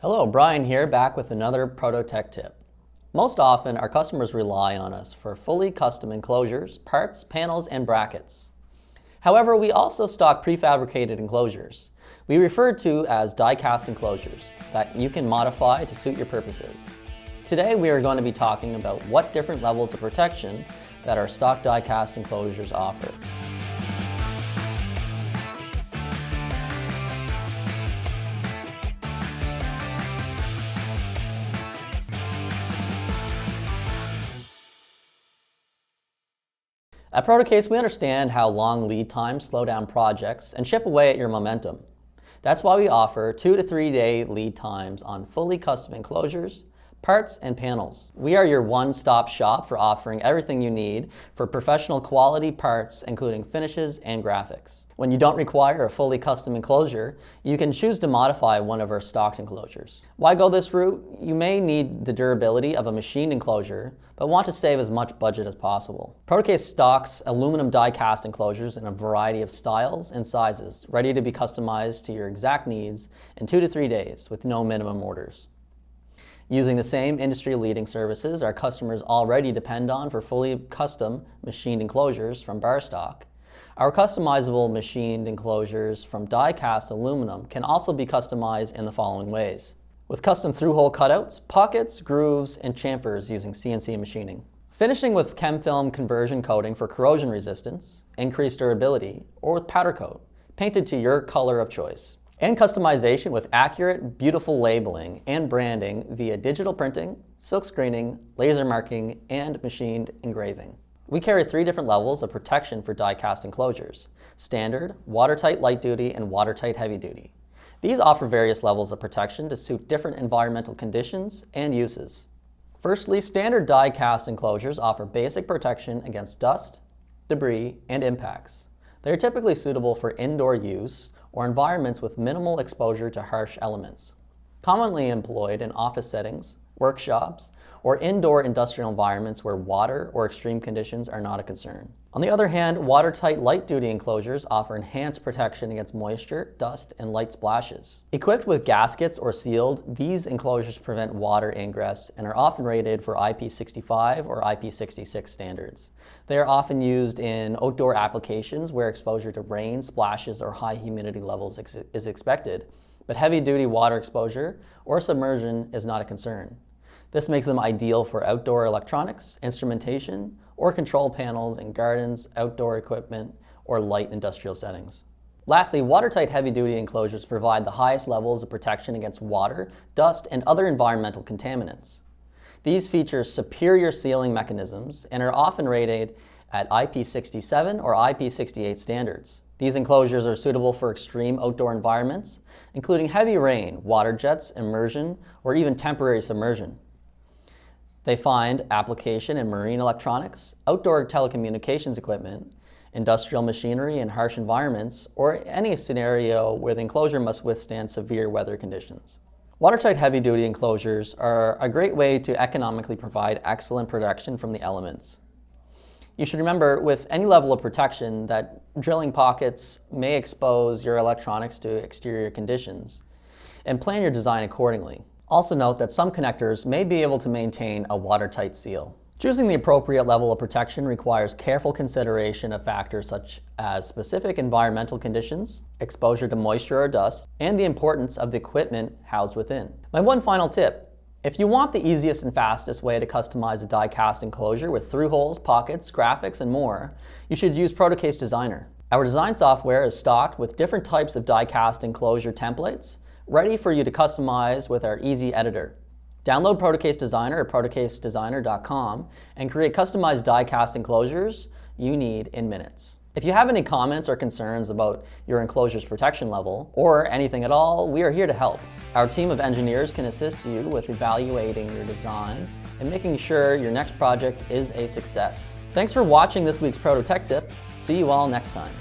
Hello, Brian here, back with another Proto Tech Tip. Most often, our customers rely on us for fully custom enclosures, parts, panels, and brackets. However, we also stock prefabricated enclosures. We refer to as die-cast enclosures that you can modify to suit your purposes. Today, we are going to be talking about what different levels of protection that our stock die-cast enclosures offer. At Protocase, we understand how long lead times slow down projects and chip away at your momentum. That's why we offer 2 to 3 day lead times on fully custom enclosures, parts, and panels. We are your one-stop shop for offering everything you need for professional quality parts, including finishes and graphics. When you don't require a fully custom enclosure, you can choose to modify one of our stocked enclosures. Why go this route? You may need the durability of a machined enclosure, but want to save as much budget as possible. Protocase stocks aluminum die-cast enclosures in a variety of styles and sizes, ready to be customized to your exact needs in 2 to 3 days with no minimum orders. Using the same industry-leading services our customers already depend on for fully custom machined enclosures from bar stock, our customizable machined enclosures from die-cast aluminum can also be customized in the following ways. With custom through-hole cutouts, pockets, grooves, and chamfers using CNC machining. Finishing with chem film conversion coating for corrosion resistance, increased durability, or with powder coat, painted to your color of choice. And customization with accurate, beautiful labeling and branding via digital printing, silk screening, laser marking, and machined engraving. We carry 3 different levels of protection for die-cast enclosures: standard, watertight light duty, and watertight heavy duty. These offer various levels of protection to suit different environmental conditions and uses. Firstly, standard die-cast enclosures offer basic protection against dust, debris, and impacts. They are typically suitable for indoor use or environments with minimal exposure to harsh elements. Commonly employed in office settings, workshops, or indoor industrial environments where water or extreme conditions are not a concern. On the other hand, watertight light-duty enclosures offer enhanced protection against moisture, dust, and light splashes. Equipped with gaskets or sealed, these enclosures prevent water ingress and are often rated for IP65 or IP66 standards. They are often used in outdoor applications where exposure to rain, splashes, or high humidity levels is expected, but heavy-duty water exposure or submersion is not a concern. This makes them ideal for outdoor electronics, instrumentation, or control panels in gardens, outdoor equipment, or light industrial settings. Lastly, watertight heavy-duty enclosures provide the highest levels of protection against water, dust, and other environmental contaminants. These feature superior sealing mechanisms and are often rated at IP67 or IP68 standards. These enclosures are suitable for extreme outdoor environments, including heavy rain, water jets, immersion, or even temporary submersion. They find application in marine electronics, outdoor telecommunications equipment, industrial machinery in harsh environments, or any scenario where the enclosure must withstand severe weather conditions. Watertight heavy-duty enclosures are a great way to economically provide excellent protection from the elements. You should remember with any level of protection that drilling pockets may expose your electronics to exterior conditions, and plan your design accordingly. Also note that some connectors may be able to maintain a watertight seal. Choosing the appropriate level of protection requires careful consideration of factors such as specific environmental conditions, exposure to moisture or dust, and the importance of the equipment housed within. My one final tip: if you want the easiest and fastest way to customize a die-cast enclosure with through holes, pockets, graphics, and more, you should use Protocase Designer. Our design software is stocked with different types of die-cast enclosure templates, ready for you to customize with our easy editor. Download Protocase Designer at protocasedesigner.com and create customized die-cast enclosures you need in minutes. If you have any comments or concerns about your enclosure's protection level, or anything at all, we are here to help. Our team of engineers can assist you with evaluating your design and making sure your next project is a success. Thanks for watching this week's Proto Tech Tip. See you all next time.